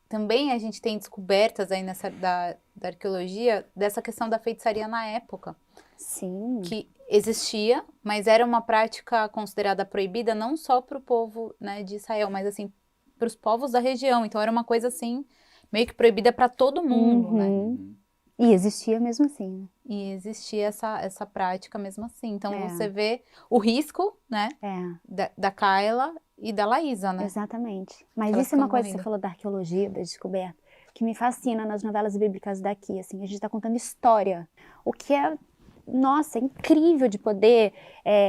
também a gente tem descobertas aí da arqueologia dessa questão da feitiçaria na época. Sim. Que existia, mas era uma prática considerada proibida não só para o povo, né, de Israel, mas assim, para os povos da região. Então era uma coisa assim, meio que proibida para todo mundo, né? E existia mesmo assim, né? E existia essa prática mesmo assim. Então É. você vê o risco, né, da Kayla e da Laísa, né? Exatamente. Mas Elas isso é uma estão coisa que morrendo. você falou da arqueologia, da descoberta, que me fascina nas novelas bíblicas daqui, assim, a gente está contando história, o que é, nossa, incrível de poder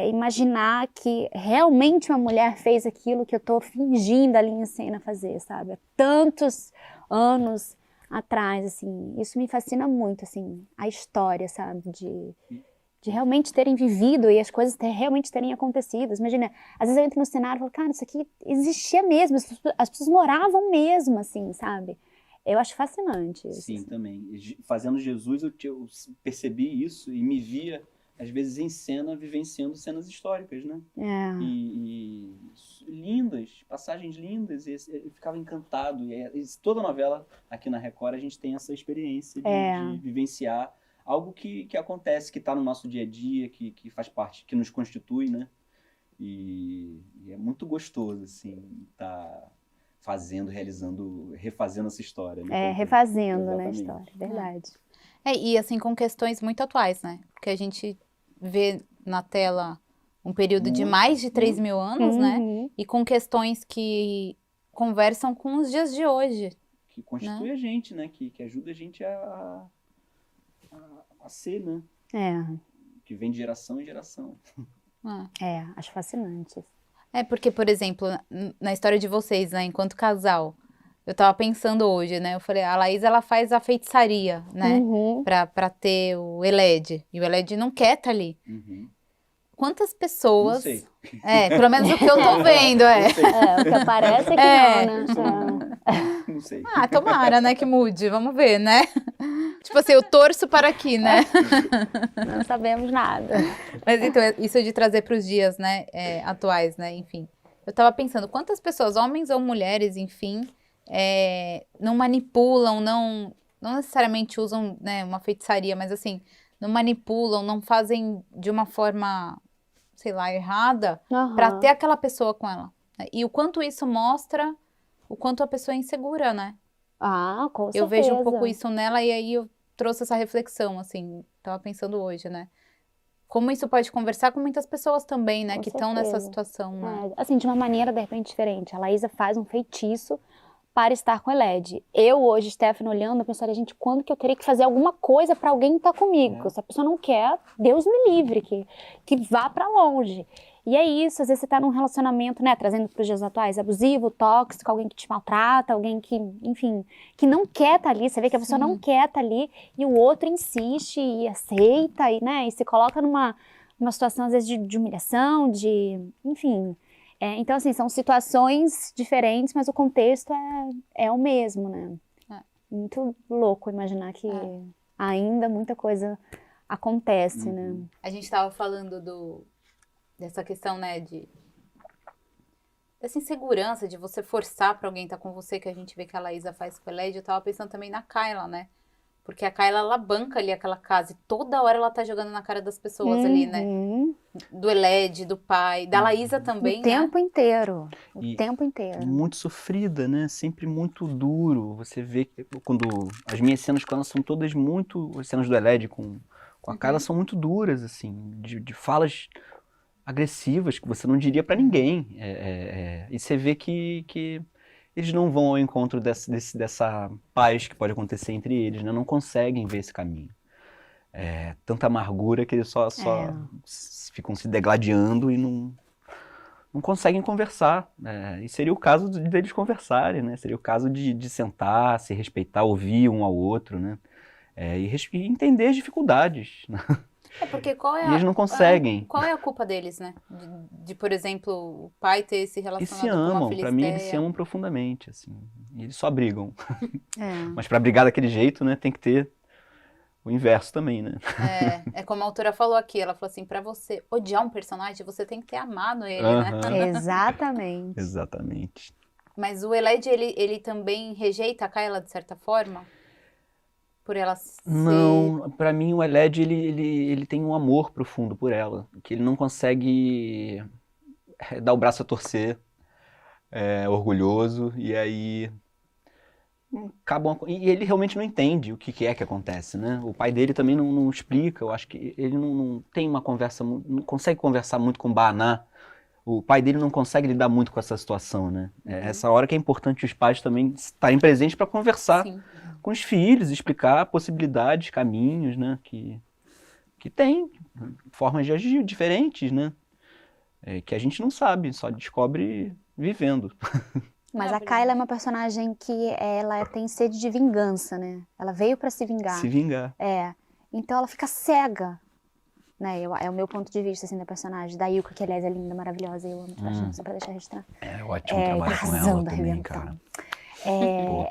imaginar que realmente uma mulher fez aquilo que eu estou fingindo ali em cena fazer, sabe? Há tantos anos atrás, assim, isso me fascina muito, assim, a história, sabe, de realmente terem vivido e as coisas realmente terem acontecido. Imagina, às vezes eu entro no cenário e falo, cara, isso aqui existia mesmo, as pessoas moravam mesmo, assim, sabe? Eu acho fascinante isso. Sim, também. Fazendo Jesus, eu percebi isso e me via, às vezes, em cena, vivenciando cenas históricas, né? E lindas, passagens lindas, e eu ficava encantado. E toda novela aqui na Record, a gente tem essa experiência de vivenciar algo que acontece, que está no nosso dia a dia, que faz parte, que nos constitui, né? E é muito gostoso, assim, estar fazendo, realizando, refazendo essa história. Né? Refazendo, né, a história, verdade. E assim, com questões muito atuais, né? Porque a gente vê na tela um período de mais de 3 mil anos, né? E com questões que conversam com os dias de hoje. Que constitui a gente, né? Que ajuda a gente a ser, né? Que vem de geração em geração. Acho fascinante. Porque, por exemplo, na história de vocês, né, enquanto casal, eu tava pensando hoje, né, eu falei, a Laís, ela faz a feitiçaria, né, pra ter o Eled, e o Eled não quer tá ali. Quantas pessoas... Não sei. Pelo menos o que eu tô vendo, Não sei. O que aparece é que não, né? Não sei. Tomara, né, que mude, vamos ver, né? Tipo assim, eu torço para aqui, né? Não sabemos nada. Mas então, isso de trazer para os dias, né, atuais, né, enfim. Eu tava pensando, quantas pessoas, homens ou mulheres, enfim, não manipulam, não necessariamente usam, né, uma feitiçaria, mas assim, não manipulam, não fazem de uma forma, sei lá, errada, para ter aquela pessoa com ela. E o quanto isso mostra o quanto a pessoa é insegura, né? Com certeza. Eu vejo um pouco isso nela e aí eu trouxe essa reflexão, assim, tava pensando hoje, né? Como isso pode conversar com muitas pessoas também, né? Que estão nessa situação, né? Assim, de uma maneira, de repente, diferente. A Laísa faz um feitiço para estar com a Eled. Eu, hoje, Stephanie, olhando, eu pensaria, gente, quando que eu teria que fazer alguma coisa para alguém estar comigo? Se a pessoa não quer, Deus me livre, que vá para longe. E é isso, às vezes você tá num relacionamento, né, trazendo para os dias atuais, abusivo, tóxico, alguém que te maltrata, alguém que, enfim, que não quer estar ali, você vê que a pessoa não quer estar ali, e o outro insiste e aceita, e, né, e se coloca numa situação, às vezes, de humilhação, enfim. Então, assim, são situações diferentes, mas o contexto é o mesmo, né? Muito louco imaginar que ainda muita coisa acontece, né? A gente tava falando dessa questão, né, dessa insegurança de você forçar pra alguém estar com você, que a gente vê que a Laísa faz com a Eled. Eu tava pensando também na Kayla, né? Porque a Kayla, ela banca ali aquela casa e toda hora ela tá jogando na cara das pessoas ali, né? Do Eled, do pai, da Laísa também, o tempo inteiro. O tempo inteiro. Muito sofrida, né? Sempre muito duro. Você vê que quando as minhas cenas com ela são todas muito... As cenas do Eled com a Kayla são muito duras, assim. De falas agressivas que você não diria pra ninguém. E você vê que eles não vão ao encontro dessa paz que pode acontecer entre eles, né? Não conseguem ver esse caminho. Tanta amargura que eles só ficam se degladiando e não conseguem conversar. E seria o caso deles conversarem, né? Seria o caso de sentar, se respeitar, ouvir um ao outro, né? E entender as dificuldades, né? Porque e eles não conseguem. Qual é a culpa deles, né? De, por exemplo, o pai ter esse relacionamento se amam, com uma filisteia. Pra mim eles se amam profundamente, assim. E eles só brigam. Mas pra brigar daquele jeito, né, tem que ter o inverso também, né? Como a autora falou aqui, ela falou assim, pra você odiar um personagem, você tem que ter amado ele, né? Exatamente. Exatamente. Mas o Eled, ele também rejeita a Kayla de certa forma? Por ela ser... Não, pra mim o Eled, ele tem um amor profundo por ela, que ele não consegue dar o braço a torcer, orgulhoso, e aí e ele realmente não entende o que é que acontece, né? O pai dele também não explica, eu acho que ele não tem uma conversa, não consegue conversar muito com o Baná. O pai dele não consegue lidar muito com essa situação, né? É essa hora que é importante os pais também estarem presentes para conversar Sim. com os filhos, explicar possibilidades, caminhos, né? Que tem formas de agir diferentes, né? Que a gente não sabe, só descobre vivendo. Mas a Kayla é uma personagem que ela tem sede de vingança, né? Ela veio pra se vingar. Se vingar. Então ela fica cega, né? É o meu ponto de vista, assim, da personagem. Da Yuka, que aliás é linda, maravilhosa. Eu amo de paixão, só pra deixar registrado. É ótimo trabalhar com ela arrasando, também, arrebentando. cara.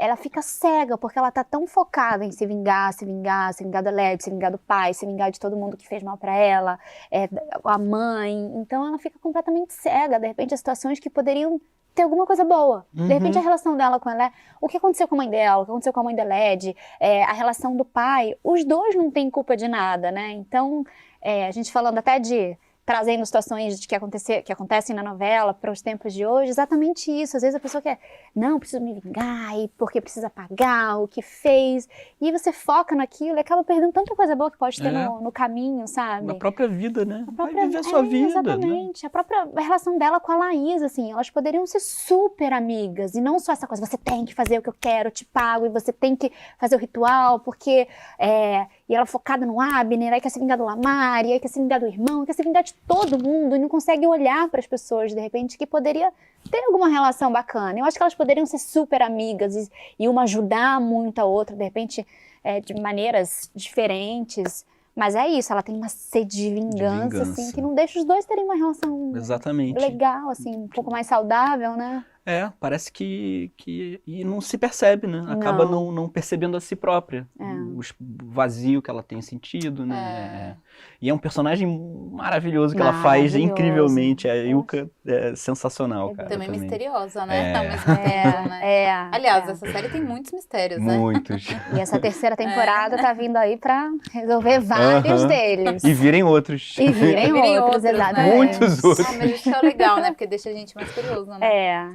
Ela fica cega, porque ela tá tão focada em se vingar, se vingar do Eled, se vingar do pai, se vingar de todo mundo que fez mal pra ela, a mãe. Então ela fica completamente cega, de repente, as situações que poderiam ter alguma coisa boa. De repente, a relação dela com ela, o que aconteceu com a mãe dela, o que aconteceu com a mãe da Eled, a relação do pai, os dois não têm culpa de nada, né? Então, a gente falando até de trazendo situações que acontecem na novela para os tempos de hoje, exatamente isso. Às vezes a pessoa quer, não, preciso me vingar, e porque precisa pagar o que fez. E aí você foca naquilo e acaba perdendo tanta coisa boa que pode ter no caminho, sabe? A própria vida, né? Vai viver a sua vida, exatamente. né? A própria relação dela com a Laís, assim, elas poderiam ser super amigas. E não só essa coisa, você tem que fazer o que eu quero, eu te pago, e você tem que fazer o ritual, porque... E ela focada no Abner, aí quer se vingar do Lamar, aí quer se vingar do irmão, quer se vingar de todo mundo, e não consegue olhar para as pessoas, de repente, que poderia ter alguma relação bacana. Eu acho que elas poderiam ser super amigas e uma ajudar muito a outra, de repente, de maneiras diferentes. Mas é isso, ela tem uma sede de vingança, assim, que não deixa os dois terem uma relação legal, assim, um pouco mais saudável, né? Parece que e não se percebe, né? Acaba não percebendo a si própria. O vazio que ela tem sentido, né? E é um personagem maravilhoso que ela faz incrivelmente. A Yuka é sensacional, cara. Também misteriosa, né? Ao mesmo tempo, né? Aliás, essa série tem muitos mistérios, né? Muitos. E essa terceira temporada tá vindo aí pra resolver vários deles. E virem outros. E virem outros, exatamente. Muitos outros. Mas isso é legal, né? Porque deixa a gente mais curioso, né?